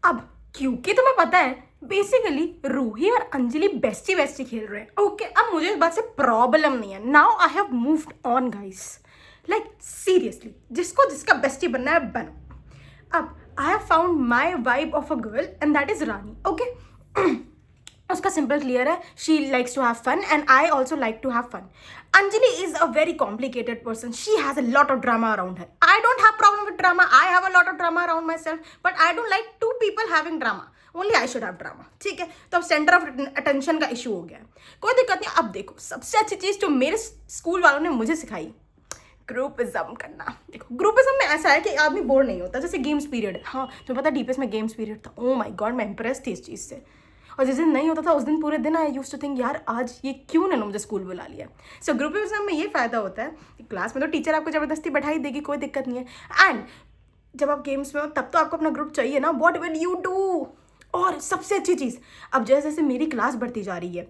अब क्योंकि तुम्हें पता है बेसिकली रूही और अंजलि बेस्टी बेस्टी खेल रहे हैं। ओके, अब मुझे इस बात से प्रॉब्लम नहीं है। Now I have moved on guys, like seriously, जिसको जिसका बेस्टी बनना है बनो। अब I have found my vibe of a girl and that is Rani. Okay, उसका सिंपल क्लियर है, she likes to have fun and I also like to have fun. Anjali is a very complicated person, she has a lot of drama around her. I don't have problem with drama, I have a lot of drama around myself, but I don't like two people having drama, only I should have drama. ठीक है, तो अब centre of attention का issue हो गया है, कोई दिक्कत नहीं। अब देखो, सबसे अच्छी चीज जो मेरे स्कूल वालों ने मुझे सिखाई, ग्रुपिज्म करना। देखो, ग्रुपिज्म में ऐसा है कि आदमी बोर नहीं होता, जैसे गेम्स पीरियड है। हाँ, तुम्हें पता डीपीएस में गेम्स पीरियड था, ओ माय गॉड, मैं इंप्रेस थी इस चीज़ से। और जिस दिन नहीं होता था उस दिन पूरे दिन आई यूज्ड टू थिंक, यार आज ये क्यों उन्होंने मुझे स्कूल बुला लिया। सो ग्रुपिज्म में ये फ़ायदा होता है कि क्लास में तो टीचर आपको ज़बरदस्ती बैठाई देगी, कोई दिक्कत नहीं है, एंड जब आप गेम्स में हो तब तो आपको अपना ग्रुप चाहिए ना, व्हाट विल यू डू। और सबसे अच्छी चीज़, अब जैसे जैसे मेरी क्लास बढ़ती जा रही है,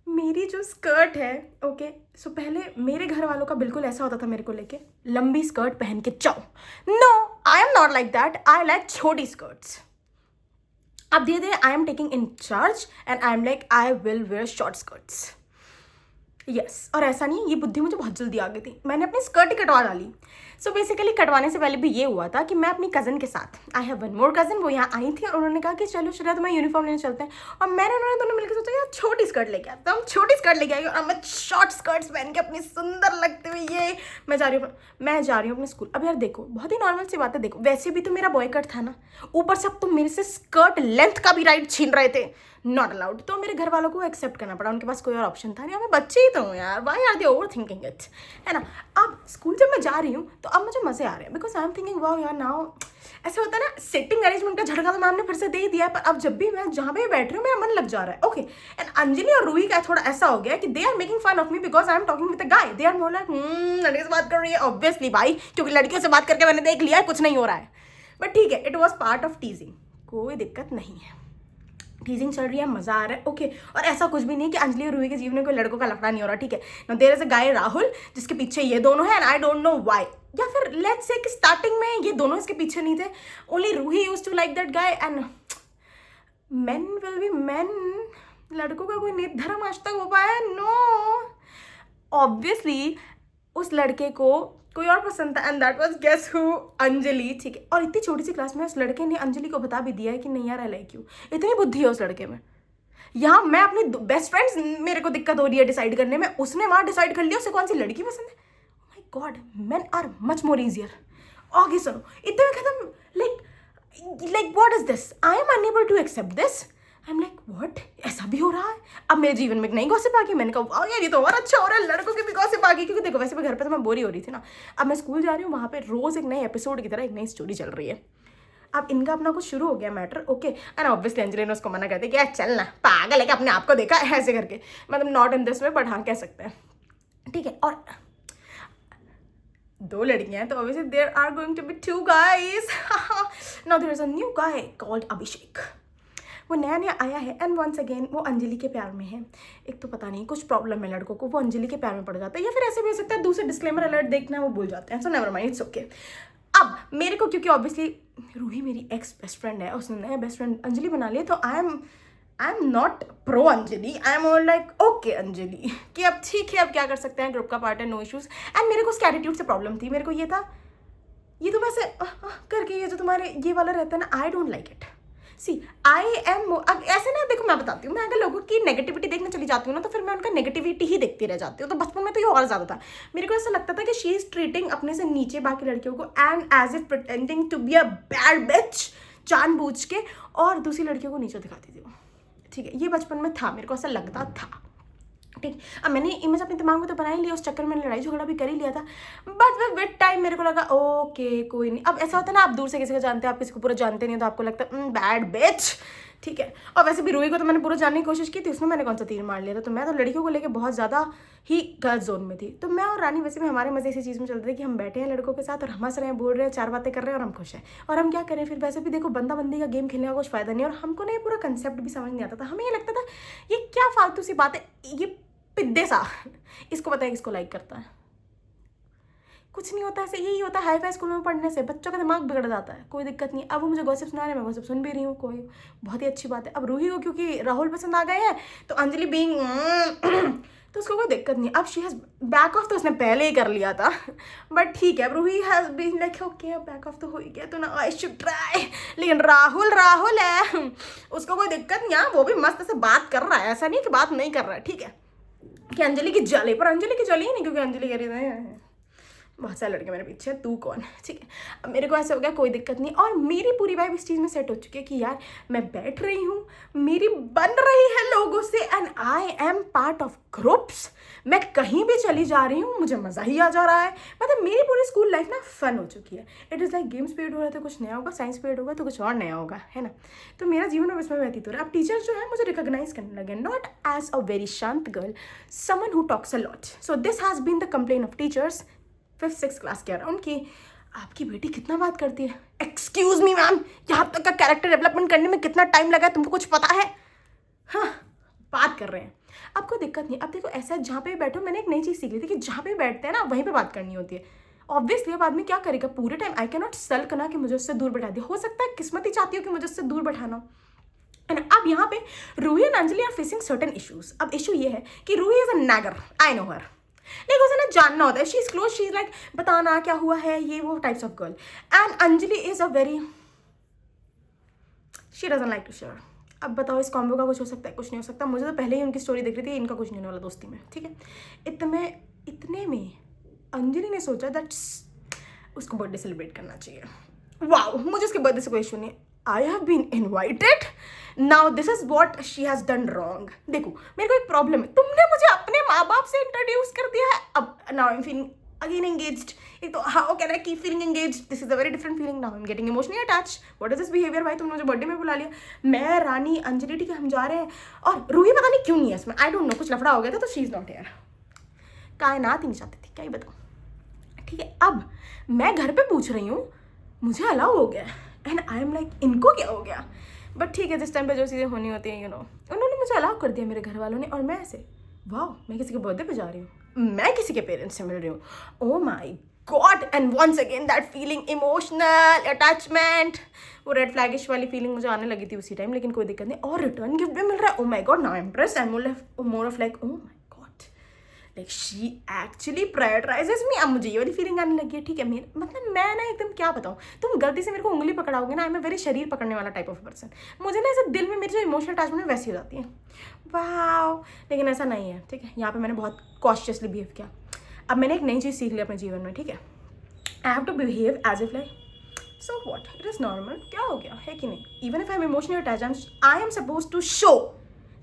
मेरी जो स्कर्ट है, ओके, सो पहले मेरे घर वालों का बिल्कुल ऐसा होता था मेरे को लेके, लंबी स्कर्ट पहन के जाओ। No, I am not like that, I like छोटी स्कर्ट्स। अब धीरे धीरे I am taking in charge and I am like I will wear short skirts. Yes, और ऐसा नहीं, ये बुद्धि मुझे बहुत जल्दी आ गई थी, मैंने अपनी स्कर्ट ही कटवा डाली। सो बेसिकली कटवाने से पहले भी ये हुआ था कि मैं अपनी कज़न के साथ, I have one more cousin, वो यहाँ आई थी और उन्होंने कहा कि चलो श्रेया तुम्हें यूनिफॉर्म लेने चलते हैं, और मैंने उन्होंने दोनों मिलकर सोचा यार छोटी स्कर्ट लेके आते, तो हम छोटी स्कर्ट लेके आई और मैं शॉर्ट स्कर्ट्स पहन के अपनी सुंदर लगती हुई ये मैं जा रही हूँ अपने स्कूल। अब यार देखो, बहुत ही नॉर्मल सी बात है, देखो वैसे भी तो मेरा बॉय कट था ना, ऊपर से अब तुम मेरे से स्कर्ट लेंथ का भी राइट छीन रहे थे, नॉट अलाउड। तो मेरे घर वालों को एक्सेप्ट करना पड़ा, उनके पास कोई और ऑप्शन था नहीं, मैं बच्चे ही तो हूँ यार, why are they overthinking it, है ना। अब स्कूल जब मैं जा रही हूँ तो अब मुझे मज़े आ रहे हैं, because I am thinking wow यार, नाउ ऐसा होता है ना, सेटिंग अरेंजमेंट का झटका तो मैम ने फिर से दे ही दिया है, पर अब जब भी मैं जहाँ पे बैठ रही हूँ मेरा मन लग जा रहा है। ओके, एंड अंजलि और रूही का थोड़ा ऐसा हो गया कि they are making fun of me because I am talking with a guy, they are more like लड़के से बात कर रही है, ऑब्वियसली भाई, क्योंकि लड़कियों से बात करके मैंने देख लिया है कुछ नहीं हो रहा है, बट ठीक है, इट वॉज पार्ट ऑफ टीजिंग, कोई दिक्कत नहीं है, टीजिंग चल रही है, मजा आ रहा है। ओके, और ऐसा कुछ भी नहीं कि अंजलि और रूही के जीवन में कोई लड़कों का लफड़ा नहीं हो रहा, ठीक है। नाउ देयर इज अ गाय राहुल जिसके पीछे ये दोनों हैं, and I don't know why, या फिर लेट्स से कि स्टार्टिंग में ये दोनों इसके पीछे नहीं थे, only Ruhi used to like that guy, and men will be men, लड़कों का कोई नित धर्म आज तक हो पाया, नो, ऑब्वियसली उस लड़के को कोई और पसंद था, and that was guess who, Anjali, ठीक है। और इतनी छोटी सी क्लास में उस लड़के ने अंजलि को बता भी दिया है कि नहीं यार आई लाइक यू, इतनी बुद्धि है उस लड़के में। यहाँ मैं अपनी बेस्ट फ्रेंड्स, मेरे को दिक्कत हो रही है डिसाइड करने में, उसने वहाँ डिसाइड कर लिया उसे कौन सी लड़की पसंद है। My god, men are much more easier. आगे सुनो, इतने में खत्म, like what is this, I am unable to accept this, I am like what, ऐसा भी हो रहा है। अब मेरे जीवन में एक नई गॉसिप आ गई, मैंने कहा यार ये तो और अच्छा हो रहा है, लड़कों की भी गॉसिप आ गई, क्योंकि देखो वैसे भी घर पे तो मैं बोरी हो रही थी ना, अब मैं स्कूल जा रही हूँ, वहाँ पे रोज एक नए एपिसोड की तरह एक नई स्टोरी चल रही है। अब इनका अपना कुछ शुरू हो गया matter, okay, and obviously Anjali ने उसको मना कर दिया कि यार चल ना, पागल है कि अपने आप को देखा ऐसे करके, मतलब not in this way, but हाँ कह सकते हैं, ठीक है। और दो लड़कियां हैं तो obviously there are going to be two guys. Now there is a new guy called Abhishek, वो नया नया आया है, एंड वंस अगेन वो अंजलि के प्यार में है। एक तो पता नहीं कुछ प्रॉब्लम है लड़कों को, वो अंजलि के प्यार में पड़ जाता है, या फिर ऐसे भी हो सकता है दूसरे डिस्क्लेमर अलर्ट देखना वो भूल जाते हैं, so never mind, it's okay. अब मेरे को क्योंकि ऑब्वियसली रूही मेरी एक्स बेस्ट फ्रेंड है, उसने नया बेस्ट फ्रेंड अंजलि बना लिया, तो आई am not pro Anjali, I am all like okay Anjali, कि अब ठीक है, अब क्या कर सकते हैं, ग्रुप का पार्ट है, नो इश्यूज। एंड मेरे को उसके एटीट्यूड से प्रॉब्लम थी, मेरे को ये था, ये तुम ऐसे करके ये जो तुम्हारे ये वाला रहता है ना, I don't like it. See I am ऐसे ना, देखो मैं बताती हूँ, मैं अगर लोगों की नेगेटिविटी देखने चली जाती हूँ ना, तो फिर मैं उनका नेगेटिविटी ही देखती रह जाती हूँ। तो बचपन में तो ये और ज़्यादा था, मेरे को ऐसा लगता था कि शी इज़ ट्रीटिंग अपने से नीचे बाकी लड़कियों को, and as if pretending to be a bad bitch, जानबूझ के, और दूसरी लड़कियों को नीचे दिखाती थी वो, ठीक है। ये बचपन में था, मेरे को ऐसा लगता था, ठीक। अब मैंने इमेज अपने दिमाग में तो बना ही लिया, उस चक्कर में लड़ाई झगड़ा भी कर ही लिया था, बट विद टाइम मेरे को लगा ओके कोई नहीं। अब ऐसा होता है ना, आप दूर से किसी को जानते हैं, आप किसी को पूरा जानते नहीं, तो आपको लगता है बैड बिच, ठीक है। और वैसे भी रूही को तो मैंने पूरा जानने की कोशिश की थी, उसमें मैंने कौन सा तीर मार लिया था, तो मैं तो लड़कियों को लेकर बहुत ज़्यादा ही गलत जोन में थी। तो मैं और रानी वैसे भी हमारे मजे इसी चीज़ में चलते थे कि हम बैठे हैं लड़कों के साथ और हम हंस रहे हैं, बोल रहे हैं, चार बातें कर रहे हैं, और हम खुश हैं, और हम क्या करें फिर। वैसे भी देखो बंदा बंदी का गेम खेलने का कुछ फ़ायदा नहीं, और हमको ना ये पूरा कंसेप्ट भी समझ नहीं आता था, हमें ये लगता था ये क्या फालतू सी बात है, ये पिद्दे सा, इसको पता है किसको लाइक करता है, कुछ नहीं होता ऐसे, यही होता है हाई फाई स्कूल में पढ़ने से, बच्चों का दिमाग बिगड़ जाता है, कोई दिक्कत नहीं। अब वो मुझे गॉसिप सुना रहे हैं, मैं गॉसिप सुन भी रही हूँ, कोई बहुत ही अच्छी बात है। अब रूही को क्योंकि राहुल पसंद आ गए हैं तो अंजलि बीइंग तो उसको कोई दिक्कत नहीं। अब शी हैज़ बैक ऑफ तो उसने पहले ही कर लिया था बट ठीक है, अब Ruhi has been like okay अब बैक ऑफ तो हो ही गया तो ना आई शुड ट्राई। लेकिन राहुल राहुल है, उसको कोई दिक्कत नहीं है, वो भी मस्त से बात कर रहा है, ऐसा नहीं कि बात नहीं कर रहा है, ठीक है। कि अंजलि की जले, पर अंजलि की जली ही नहीं, क्योंकि अंजलि कह रही है बहुत सारे लड़के मेरे पीछे, तू कौन, ठीक है। अब मेरे को ऐसा हो गया कोई दिक्कत नहीं, और मेरी पूरी वाइब इस चीज़ में सेट हो चुकी है कि यार मैं बैठ रही हूँ, मेरी बन रही है लोगों से, and I am part of groups. मैं कहीं भी चली जा रही हूँ, मुझे मज़ा ही आ जा रहा है। मतलब मेरी पूरी स्कूल लाइफ ना फन हो चुकी है। It is like games period हो रहा है तो कुछ नया होगा, साइंस पीरियड होगा तो कुछ और नया होगा, है ना। तो मेरा जीवन में इसमें व्यतीत हो रहा है। अब टीचर्स जो है मुझे रिकॉग्नाइज करने लगे, नॉट एज अ वेरी शांत girl, someone who talks a lot. So this has been the complain of teachers 5th 6th class के अराउंड कि आपकी बेटी कितना बात करती है। एक्सक्यूज मी मैम, यहाँ तक का कैरेक्टर डेवलपमेंट करने में कितना टाइम लगा है तुमको कुछ पता है? हाँ, बात कर रहे हैं। अब कोई दिक्कत नहीं। अब देखो ऐसा है, जहाँ पे भी बैठो, मैंने एक नई चीज़ सीख ली थी कि जहाँ पे बैठते हैं ना वहीं पे बात करनी होती है। ऑब्वियसली अब आदमी क्या करेगा पूरे टाइम, आई कैन नॉट सल्क ना कि मुझे उससे दूर बैठा दिया। हो सकता है किस्मत ही चाहती हो कि मुझे उससे दूर बैठाना। एंड अब यहाँ पे Ruhi and Anjali are facing certain issues. अब इशू ये है कि Ruhi is a nagger, I know her, लेकिन उसे ना जानना होता है, she is close, she is like बताना क्या हुआ है, ये वो types of girl. And Anjali is a very, she doesn't like to share. अब बताओ इस कॉम्बो का कुछ हो सकता है? कुछ नहीं हो सकता। मुझे तो पहले ही उनकी स्टोरी दिख रही थी, इनका कुछ नहीं होने वाला दोस्ती में, ठीक है। इतने में अंजलि ने सोचा दैट उसको बर्थडे सेलिब्रेट करना चाहिए। वाओ, मुझे उसके बर्थडे से कोई इशू नहीं, I have been invited, now this is what she has done wrong. देखो मेरे को एक प्रॉब्लम है, तुमने मुझे अपने माँ बाप से इंट्रोड्यूस कर दिया है। अब now I am feeling again engaged. एक तो how can I keep feeling engaged, this is a very different feeling, now I am getting emotionally attached. What is this behaviour भाई, तुमने मुझे बर्थडे में बुला लिया, मैं रानी अंजलि, ठीक है, हम जा रहे हैं, और रूही पता नहीं क्यों नहीं है इसमें, आई डोंट नो, कुछ लफड़ा हो गया था तो शी इज नॉट हियर। कायनात ही नहीं चाहती थी, क्या ही बताऊँ, ठीक है। अब मैं घर पे पूछ रही हूँ, मुझे अलाउ हो गया, एंड आई एम लाइक इनको क्या हो गया। बट ठीक है, जिस टाइम पे जो चीज़ें होनी होती हैं, यू नो, उन्होंने मुझे अलाउ कर दिया मेरे घर वालों ने, और मैं ऐसे वाह, मैं किसी के बर्थडे पे जा रही हूँ, मैं किसी के पेरेंट्स से मिल रही हूँ, oh my god. And once again that feeling, emotional attachment, वो रेड फ्लैगिश वाली फीलिंग मुझे आने लगी थी उसी टाइम, लेकिन कोई दिक्कत नहीं। और रिटर्न गिफ्ट भी मिल रहा है, oh my god, now I am impressed, I am more of like oh my like she actually prioritises me. अब मुझे ये वाली फीलिंग आने लगी है, ठीक है। मेरे मतलब मैं ना एकदम क्या बताऊँ, तुम गलती से मेरे को उंगली पकड़ाओगे ना, आई एम वेरी शरीर पकड़ने वाला टाइप ऑफ पर्सन, मुझे ना ऐसे दिल में मेरी जो इमोशनल अटैचमेंट है वैसी हो जाती है, वाह। लेकिन ऐसा नहीं है, ठीक है, यहाँ पे मैंने बहुत कॉशियसली बिहेव किया। अब मैंने एक नई चीज़ सीख ली अपने जीवन में, ठीक है, I have to behave as if like so what, it is normal, क्या हो गया है कि नहीं। Even if I am emotionally attached, I am suppose to show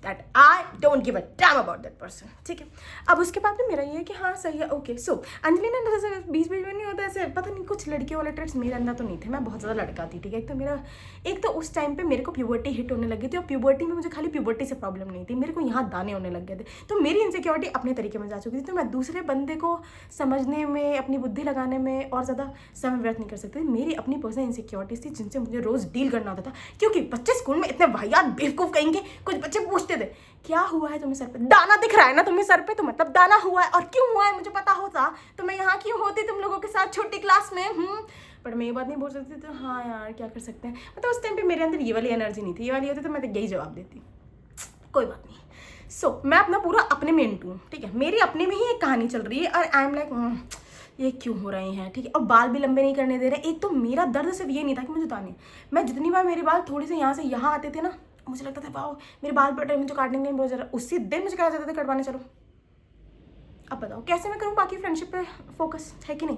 that I don't give a damn about that person, ठीक है। अब उसके बाद भी मेरा ये है कि हाँ सही है, ओके। सो अंजलि ने जैसे बीच बीच में नहीं होता ऐसे, पता नहीं कुछ लड़कियों वाले ट्रेड्स मेरे अंदर तो नहीं थे, मैं बहुत ज़्यादा लड़का थी, ठीक है। एक तो उस टाइम पे मेरे को प्यूबर्टी हिट होने लगी थी, और प्यूबर्टी में मुझे खाली प्यूबर्टी से प्रॉब्लम नहीं थी, मेरे को यहाँ दाने होने लग गए थे, तो मेरी इनसिक्योरिटी अपने तरीके में जा चुकी थी, तो मैं दूसरे बंदे को समझने में, अपनी बुद्धि लगाने में और ज़्यादा समय व्यर्थ नहीं कर सकती थी। मेरी अपनी पर्सनल इनसिक्योरिटीज थी जिनसे मुझे रोज़ डील करना होता था, क्योंकि बच्चे स्कूल में इतने वाहियात बेवकूफ़ कहेंगे, कुछ बच्चे पूछते थे क्या हुआ है तुम्हें सर पे, दाना दिख रहा है ना तुम्हें सर पे, तो मतलब दाना हुआ है, और क्यों हुआ है मुझे पता होता तो मैं यहाँ क्यों होती तुम लोगों के साथ छोटी क्लास में। बट मैं ये बात नहीं बोल सकती, तो हाँ यार क्या कर सकते हैं, मतलब उस टाइम पे मेरे अंदर ये वाली एनर्जी नहीं थी, ये वाली होती तो मैं तो यही जवाब देती, कोई बात नहीं। सो मैं अपना पूरा अपने में इंटू हूँ, ठीक है, मेरी अपने में ही एक कहानी चल रही है, और आई एम लाइक ये क्यों हो रहे हैं, ठीक है। और बाल भी लंबे नहीं करने दे रहे। एक तो मेरा दर्द सिर्फ ये नहीं था कि मुझे दाने, मैं जितनी बार मेरे बाल थोड़े से यहाँ से यहाँ आते थे ना, मुझे लगता था वाह मेरे बाल पड़ रहे हैं, मुझे काटने के लिए बहुत ज़्यादा, उसी दिन मुझे कहा जाता था कटवाने चलो। अब बताओ कैसे मैं करूँ बाकी फ्रेंडशिप पे फोकस, है कि नहीं।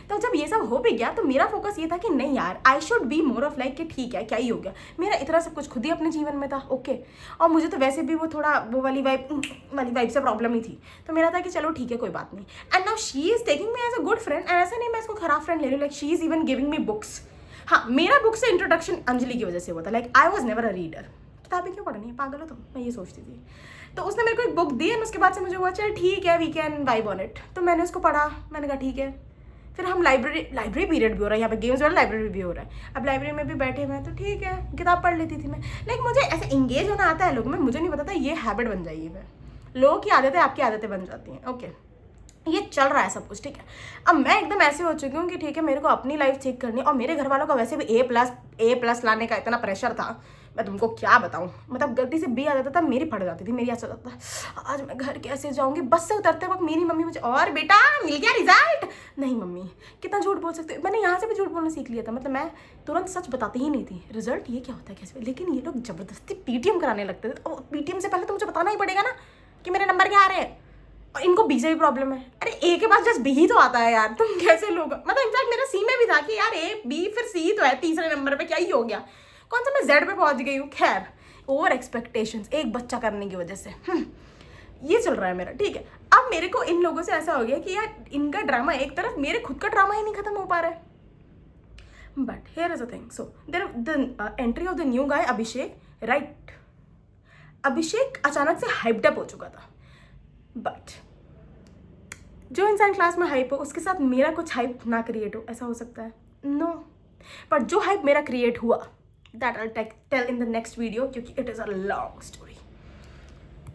तो जब ये सब हो भी गया तो मेरा फोकस ये था कि नहीं यार, I should be more of like कि ठीक है क्या ही हो गया, मेरा इतना सब कुछ खुद ही अपने जीवन में था, ओके। और मुझे तो वैसे भी वो थोड़ा वो वाली वाइब से प्रॉब्लम ही थी, तो मेरा था कि चलो ठीक है कोई बात नहीं। And now she is taking me as a good friend, एंड ऐसा नहीं मैं इसको खराब फ्रेंड ले रही हूँ, like she is even giving me books. हाँ, मेरा बुक से इंट्रोडक्शन अंजलि की वजह से हुआ था, like I was never a reader, किताबें क्यों पढ़नी है, पागल हो तुम, मैं ये सोचती थी। तो उसने मेरे को एक बुक दी, एंड उसके बाद से मुझे हुआ चल ठीक है we can vibe on it, तो मैंने उसको पढ़ा, मैंने कहा ठीक है। फिर हम लाइब्रेरी पीरियड भी हो रहा है यहाँ पे, गेम्स वाला लाइब्रेरी भी हो रहा है, अब लाइब्रेरी में भी बैठे हुए हैं तो ठीक है किताब पढ़ लेती थी मैं। लाइक मुझे ऐसे इंगेज होना आता है लोगों में, मुझे नहीं पता था ये हैबिट बन जाएगी, फिर लोगों की आदतें आपकी आदतें बन जाती हैं, ओके। ये चल रहा है सब कुछ, ठीक है। अब मैं एकदम ऐसे हो चुकी हूँ कि ठीक है, मेरे को अपनी लाइफ ठीक करनी है, और मेरे घर वालों का वैसे भी ए प्लस लाने का इतना प्रेशर था, मैं तुमको क्या बताऊँ। मतलब गलती से बी आ जाता था, मेरी फट जाती थी, मेरी ऐसा जाता था आज मैं घर कैसे जाऊँगी। बस से उतरते वक्त मेरी मम्मी मुझे, और बेटा मिल गया रिजल्ट। नहीं मम्मी, कितना झूठ बोल सकते हो। मैंने यहाँ से भी झूठ बोलना सीख लिया था, मतलब मैं तुरंत सच बताती ही नहीं थी, रिजल्ट ये क्या होता है कैसे। लेकिन ये लोग जबरदस्ती पीटीएम कराने लगते थे, और पीटीएम से पहले तो मुझे बताना ही पड़ेगा ना कि मेरे नंबर क्या आ रहे हैं। और इनको बी से भी प्रॉब्लम है। अरे ए के पास जस्ट बी ही तो आता है यार, तुम कैसे लोग। मतलब इनफैक्ट मेरा सी में भी था कि यार ए बी फिर सी तो है तीसरे नंबर पे, क्या ही हो गया, कौन सा मैं जेड पे पहुंच गई हूँ। खैर, ओवर एक्सपेक्टेशंस एक बच्चा करने की वजह से ये चल रहा है मेरा, ठीक है। अब मेरे को इन लोगों से ऐसा हो गया कि यार इनका ड्रामा एक तरफ, मेरे खुद का ड्रामा ही नहीं खत्म हो पा रहा है। But here is a thing, so the entry of the new guy Abhishek, right. Abhishek अचानक से हाइप्ड अप हो चुका था, बट जो इंसान क्लास में हाइप हो उसके साथ मेरा कुछ हाइप ना क्रिएट हो, ऐसा हो सकता है? नो। बट जो हाइप मेरा क्रिएट हुआ, that I tell in the next video, क्योंकि it is a long story.